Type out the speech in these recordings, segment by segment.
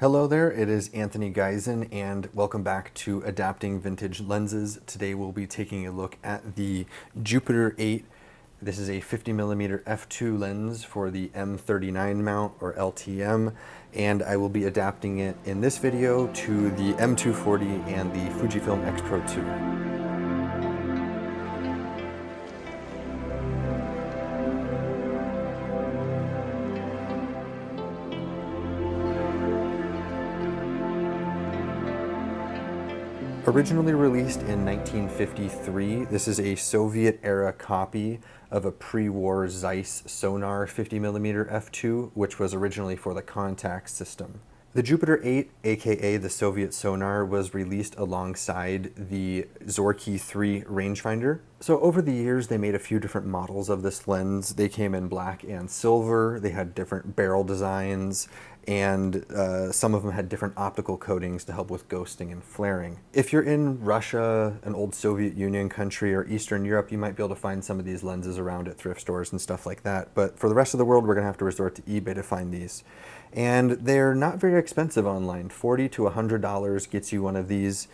Hello there, it is Anthony Geisen and welcome back to Adapting Vintage Lenses. Today we'll be taking a look at the Jupiter-8. This is a 50mm f2 lens for the M39 mount or LTM, and I will be adapting it in this video to the M240 and the Fujifilm X Pro 2. Originally released in 1953, this is a Soviet-era copy of a pre-war Zeiss Sonnar 50mm f2, which was originally for the contact system. The Jupiter-8, aka the Soviet Sonnar, was released alongside the Zorkey 3 rangefinder. So over the years, they made a few different models of this lens. They came in black and silver, they had different barrel designs, and some of them had different optical coatings to help with ghosting and flaring. If you're in Russia, an old Soviet Union country, or Eastern Europe, you might be able to find some of these lenses around at thrift stores and stuff like that. But for the rest of the world, we're gonna have to resort to eBay to find these. And they're not very expensive online. $40 to $100 gets you one of these.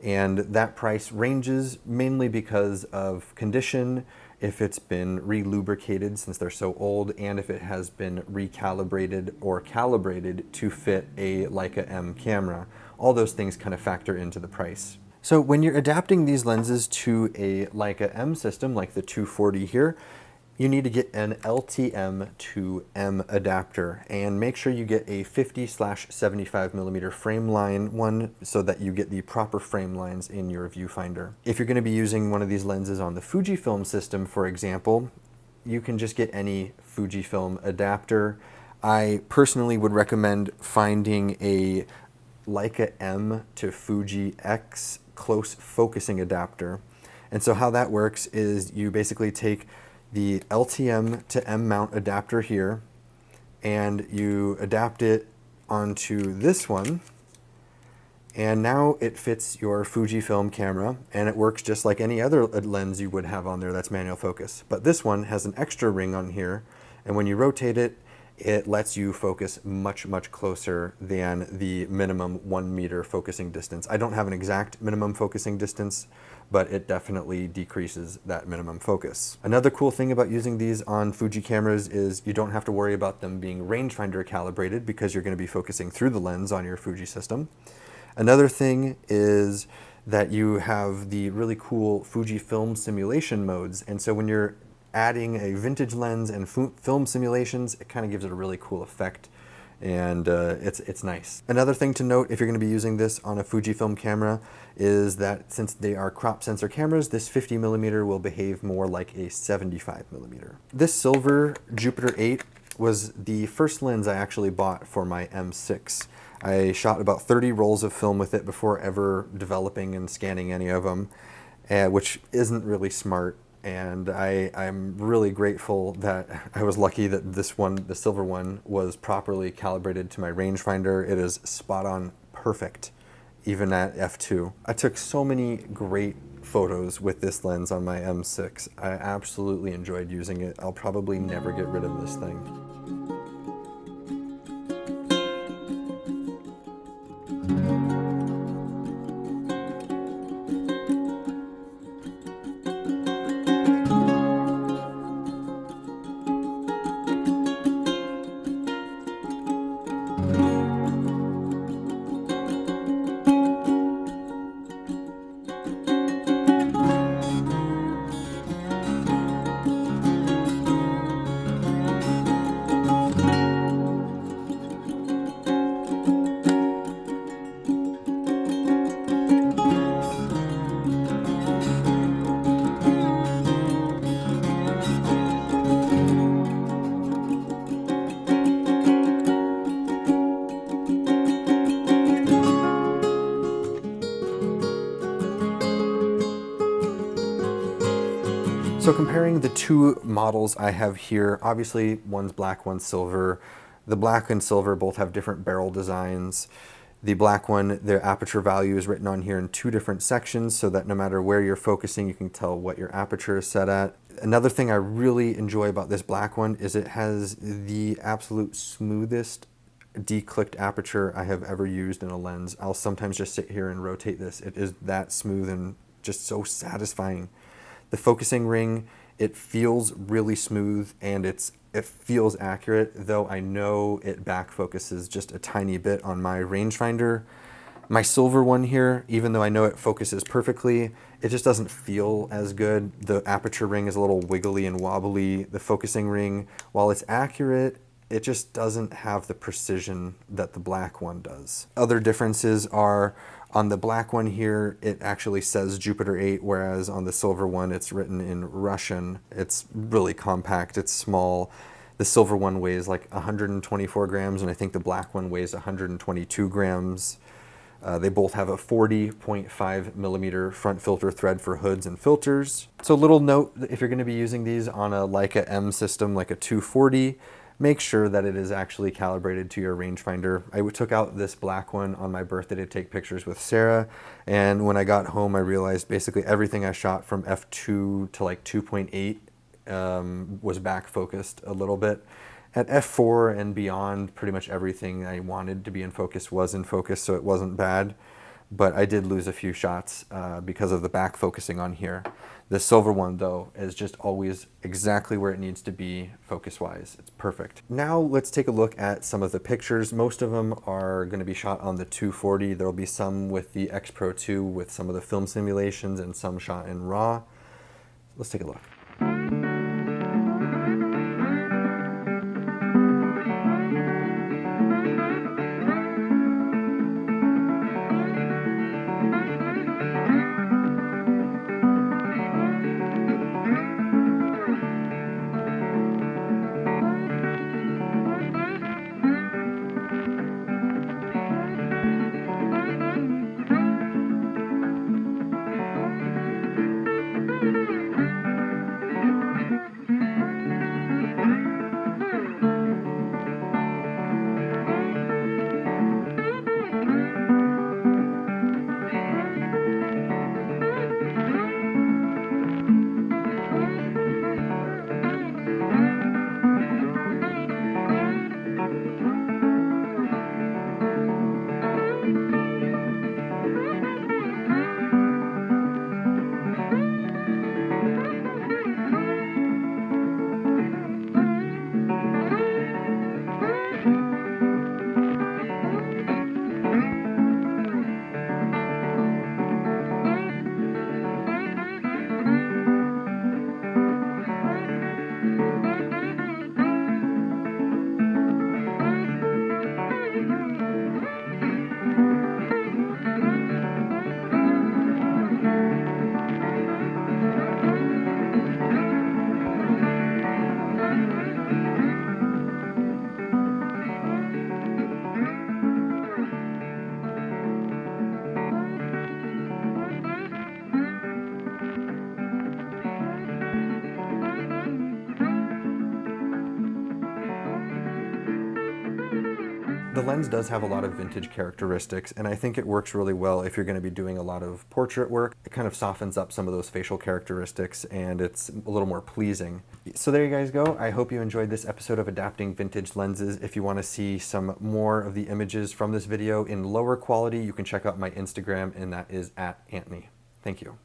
And that price ranges mainly because of condition, if it's been re-lubricated since they're so old, and if it has been recalibrated or calibrated to fit a Leica M camera. All those things kind of factor into the price. So when you're adapting these lenses to a Leica M system, like the 240 here, you need to get an LTM to M adapter, and make sure you get a 50/75mm frame line one so that you get the proper frame lines in your viewfinder. If you're going to be using one of these lenses on the Fujifilm system, for example, you can just get any Fujifilm adapter. I personally would recommend finding a Leica M to Fuji X close focusing adapter. And so how that works is you basically take the LTM to M mount adapter here, and you adapt it onto this one, and now it fits your Fujifilm camera, and it works just like any other lens you would have on there that's manual focus. But this one has an extra ring on here, and when you rotate it, it lets you focus much, much closer than the minimum 1 meter focusing distance. I don't have an exact minimum focusing distance, but it definitely decreases that minimum focus. Another cool thing about using these on Fuji cameras is you don't have to worry about them being rangefinder calibrated because you're going to be focusing through the lens on your Fuji system. Another thing is that you have the really cool Fujifilm simulation modes, and so when you're adding a vintage lens and film simulations, it kind of gives it a really cool effect, and it's nice. Another thing to note if you're going to be using this on a Fujifilm camera is that since they are crop sensor cameras, this 50mm will behave more like a 75mm. This silver Jupiter-8 was the first lens I actually bought for my M6. I shot about 30 rolls of film with it before ever developing and scanning any of them, which isn't really smart. And I'm really grateful that I was lucky that this one, the silver one, was properly calibrated to my rangefinder. It is spot on perfect, even at f2. I took so many great photos with this lens on my M6. I absolutely enjoyed using it. I'll probably never get rid of this thing. So comparing the two models I have here, obviously one's black, one's silver. The black and silver both have different barrel designs. The black one, the aperture value is written on here in two different sections so that no matter where you're focusing, you can tell what your aperture is set at. Another thing I really enjoy about this black one is it has the absolute smoothest declicked aperture I have ever used in a lens. I'll sometimes just sit here and rotate this. It is that smooth and just so satisfying. The focusing ring, it feels really smooth and it feels accurate, though I know it back focuses just a tiny bit on my rangefinder. My silver one here, even though I know it focuses perfectly, it just doesn't feel as good. The aperture ring is a little wiggly and wobbly. The focusing ring, while it's accurate, it just doesn't have the precision that the black one does. Other differences are on the black one here, it actually says Jupiter-8, whereas on the silver one, it's written in Russian. It's really compact, it's small. The silver one weighs like 124 grams, and I think the black one weighs 122 grams. They both have a 40.5 millimeter front filter thread for hoods and filters. So a little note, if you're going to be using these on a Leica M system like a 240, make sure that it is actually calibrated to your rangefinder. I took out this black one on my birthday to take pictures with Sarah, and when I got home I realized basically everything I shot from f2 to like 2.8 was back focused a little bit. At f4 and beyond, pretty much everything I wanted to be in focus was in focus, so it wasn't bad. But I did lose a few shots because of the back focusing on here. The silver one, though, is just always exactly where it needs to be focus-wise. It's perfect. Now let's take a look at some of the pictures. Most of them are going to be shot on the 240. There will be some with the X Pro 2 with some of the film simulations and some shot in RAW. Let's take a look. The lens does have a lot of vintage characteristics, and I think it works really well if you're going to be doing a lot of portrait work. It kind of softens up some of those facial characteristics, and it's a little more pleasing. So there you guys go. I hope you enjoyed this episode of Adapting Vintage Lenses. If you want to see some more of the images from this video in lower quality, you can check out my Instagram, and that is @Antnie. Thank you.